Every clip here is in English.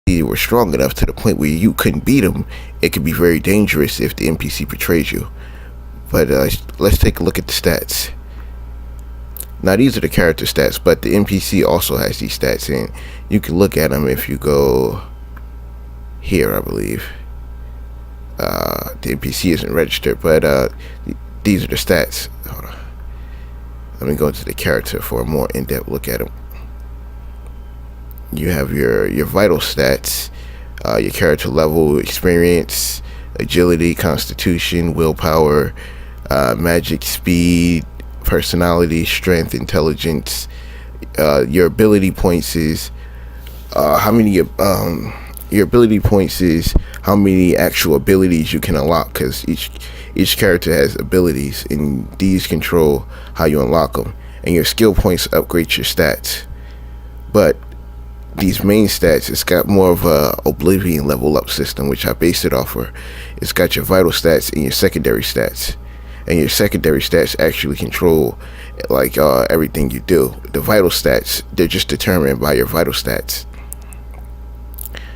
were strong enough to the point where you couldn't beat them, it could be very dangerous if the NPC betrays you. But let's take a look at the stats. Now these are the character stats, but the NPC also has these stats, and you can look at them if you go here, I believe. The NPC isn't registered, but these are the stats. Hold on. Let me go into the character for a more in-depth look at them. You have your vital stats, your character level, experience, agility, constitution, willpower, magic, speed, personality, strength, intelligence. Your ability points is your ability points is how many actual abilities you can unlock, because each character has abilities, and these control how you unlock them. And your skill points upgrade your stats. But these main stats, it's got more of a Oblivion level up system, which I based it off of. It's got your vital stats and your secondary stats, and your secondary stats actually control like everything you do. The vital stats, they're just determined by your vital stats.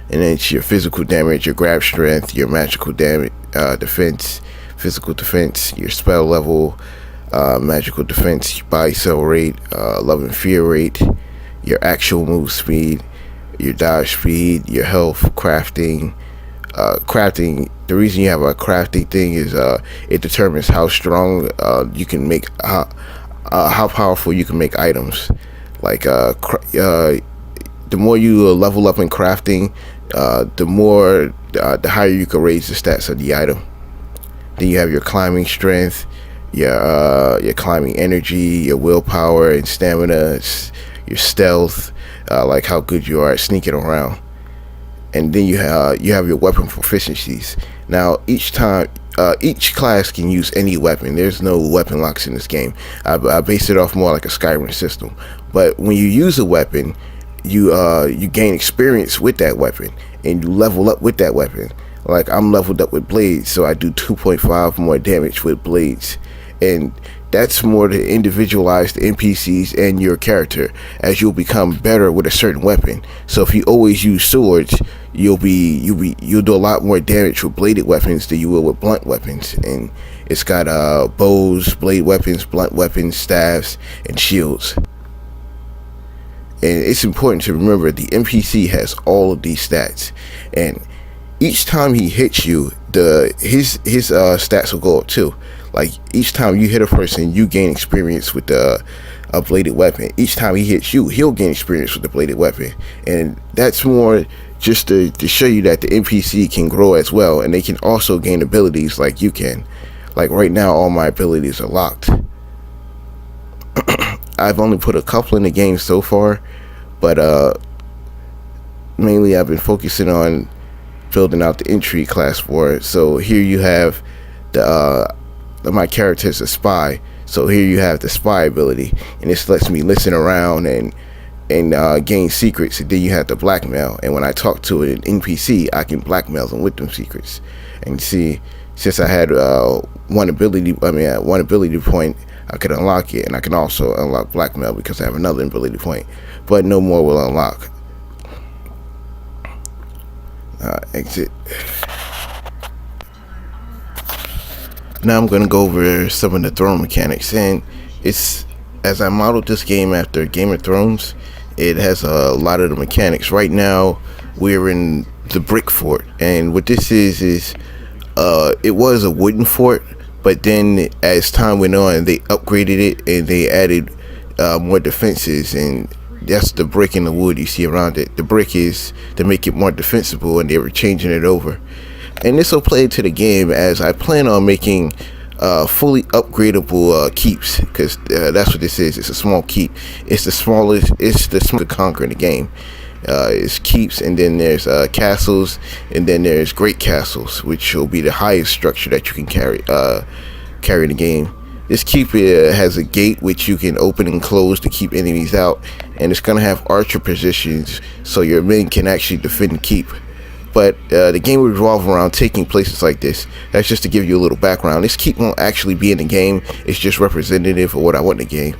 And then it's your physical damage, your grab strength, your magical damage, defense, physical defense, your spell level, magical defense, your body cell rate, love and fear rate, your actual move speed, your dodge speed, your health, crafting. The reason you have a crafting thing is it determines how strong you can make, how powerful you can make items. Like the more you level up in crafting, the higher you can raise the stats of the item. Then you have your climbing strength, your climbing energy, your willpower and stamina, your stealth, like how good you are at sneaking around. And then you have your weapon proficiencies. Now each class can use any weapon. There's no weapon locks in this game. I base it off more like a Skyrim system. But when you use a weapon, you gain experience with that weapon, and you level up with that weapon. Like I'm leveled up with blades, so I do 2.5 more damage with blades, and that's more to individualize the NPCs and your character, as you'll become better with a certain weapon. So if you always use swords, you'll do a lot more damage with bladed weapons than you will with blunt weapons. And it's got bows, blade weapons, blunt weapons, staves, and shields. And it's important to remember the NPC has all of these stats, and each time he hits you, his stats will go up too. Like each time you hit a person, you gain experience with a bladed weapon. Each time he hits you, he'll gain experience with the bladed weapon. And that's more just to show you that the NPC can grow as well, and they can also gain abilities like you can. Like right now, all my abilities are locked. I've only put a couple in the game so far, but mainly I've been focusing on building out the intrigue class for it. So here you have my character is a spy, so here you have the spy ability, and this lets me listen around and gain secrets. And then you have the blackmail, and when I talk to an NPC, I can blackmail them with them secrets. And see, since I had one ability point, I could unlock it, and I can also unlock blackmail because I have another ability point, but no more will unlock. Exit. Now I'm going to go over some of the throne mechanics, and it's, as I modeled this game after Game of Thrones, it has a lot of the mechanics. Right now we're in the brick fort, and what this is it was a wooden fort, but then as time went on, they upgraded it and they added more defenses, and that's the brick and the wood you see around it. The brick is to make it more defensible, and they were changing it over. And this will play into the game, as I plan on making fully upgradable keeps, because that's what this is. It's a small keep. It's the smallest to conquer in the game. It's keeps, and then there's castles, and then there's great castles, which will be the highest structure that you can carry in the game. This keep has a gate which you can open and close to keep enemies out, and it's gonna have archer positions so your men can actually defend the keep. But the game will revolve around taking places like this. That's just to give you a little background. This keep won't actually be in the game. It's just representative of what I want in the game.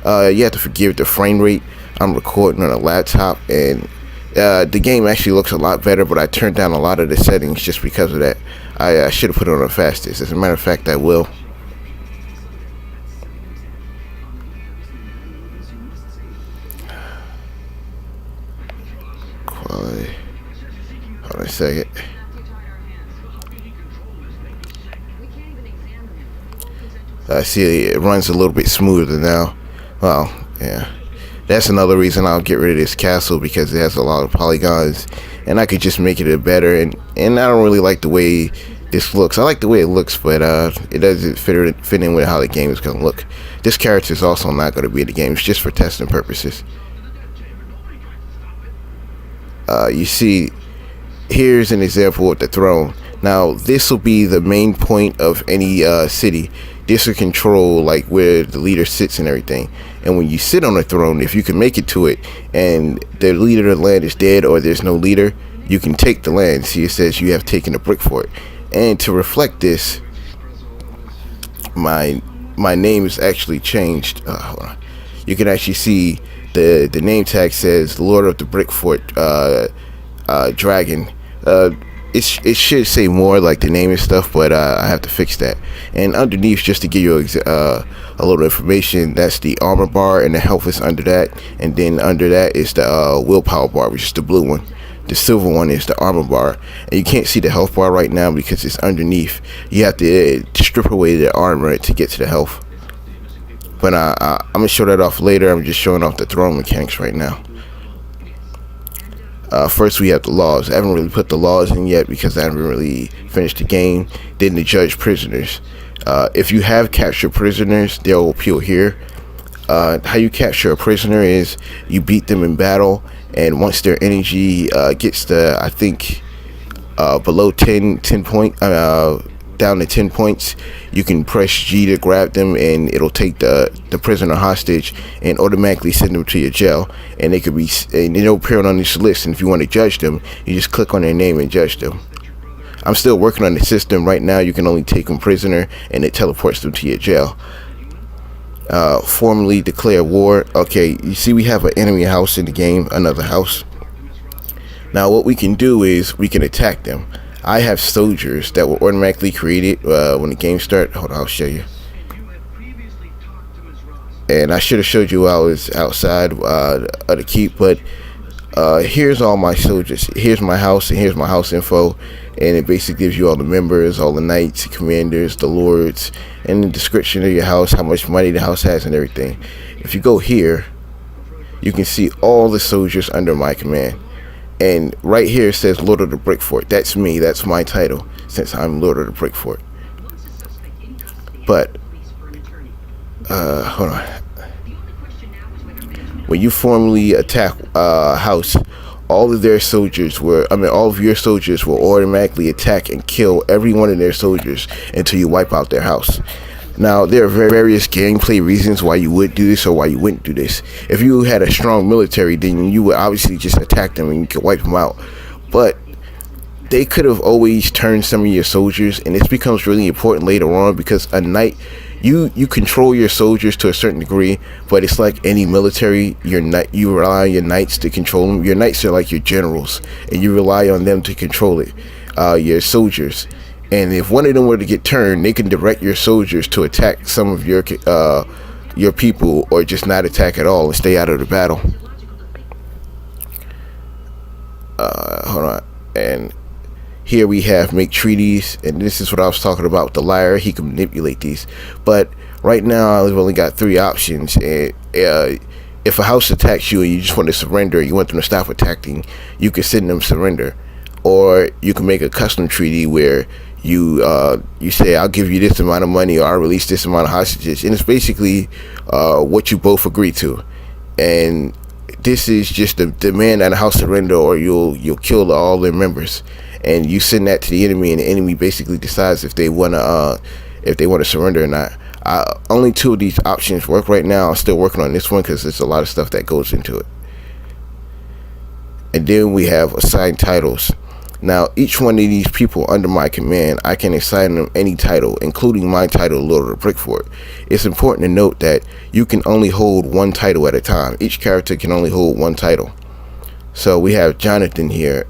You have to forgive the frame rate. I'm recording on a laptop, and The game actually looks a lot better, but I turned down a lot of the settings just because of that. I should have put it on the fastest. As a matter of fact, I will. Quality. Hold on a second. I see it runs a little bit smoother now. Well, yeah. That's another reason I'll get rid of this castle, because it has a lot of polygons, and I could just make it better. And I don't really like the way this looks. I like the way it looks, but it doesn't fit in with how the game is going to look. This character is also not going to be in the game. It's just for testing purposes. You see, here's an example of the throne. Now, this will be the main point of any city. This will control like where the leader sits and everything. And when you sit on the throne, if you can make it to it, and the leader of the land is dead or there's no leader, you can take the land. See, it says you have taken a brick fort. And to reflect this, my name is actually changed. Hold on. You can actually see the name tag says Lord of the Brick Fort Dragon. It should say more like the name and stuff, but I have to fix that. And underneath, just to give you a little information, that's the armor bar, and the health is under that. And then under that is the willpower bar, which is the blue one. The silver one is the armor bar, and you can't see the health bar right now because it's underneath. You have to strip away the armor to get to the health. But I'm gonna show that off later. I'm just showing off the throne mechanics right now. First, we have the laws. I haven't really put the laws in yet because I haven't really finished the game. Then the judge prisoners. If you have captured prisoners, they'll appeal here. How you capture a prisoner is you beat them in battle, and once their energy gets to, I think, below 10 point, down to 10 points, you can press G to grab them, and it'll take the prisoner hostage and automatically send them to your jail. And they'll appear on this list, and if you want to judge them, you just click on their name and judge them. I'm still working on the system right now. You can only take them prisoner, and it teleports them to your jail. Formally declare war. Okay, you see we have an enemy house in the game, another house. Now what we can do is we can attack them. I have soldiers that were automatically created when the game starts. Hold on, I'll show you. And I should have showed you while I was outside of the keep, but here's all my soldiers. Here's my house, and here's my house info, and it basically gives you all the members, all the knights, commanders, the lords, and the description of your house, how much money the house has, and everything. If you go here, you can see all the soldiers under my command. And right here it says Lord of the Brick Fort. That's me. That's my title, since I'm Lord of the Brick Fort. But hold on. When you formally attack a house, all of your soldiers will automatically attack and kill every one of their soldiers until you wipe out their house. Now, there are various gameplay reasons why you would do this or why you wouldn't do this. If you had a strong military, then you would obviously just attack them and you could wipe them out. But they could have always turned some of your soldiers, and this becomes really important later on, because a knight, you control your soldiers to a certain degree, but it's like any military, you rely on your knights to control them. Your knights are like your generals, and you rely on them to control it, your soldiers. And if one of them were to get turned, they can direct your soldiers to attack some of your people, or just not attack at all and stay out of the battle. Hold on. And here we have make treaties, and this is what I was talking about with the liar. He can manipulate these, but right now I've only got 3 options. And if a house attacks you and you just want to surrender, you want them to stop attacking, you can send them surrender. Or you can make a custom treaty where you say, I'll give you this amount of money, or I'll release this amount of hostages, and it's basically what you both agree to. And this is just the demand that a house surrender, or you'll kill all their members, and you send that to the enemy, and the enemy basically decides if they want to surrender or not. Only 2 of these options work right now. I'm still working on this one because there's a lot of stuff that goes into it. And then we have assigned titles. Now, each one of these people under my command, I can assign them any title, including my title, Lord of the Brick Fort. It's important to note that you can only hold 1 title at a time. Each character can only hold 1 title. So we have Jonathan here.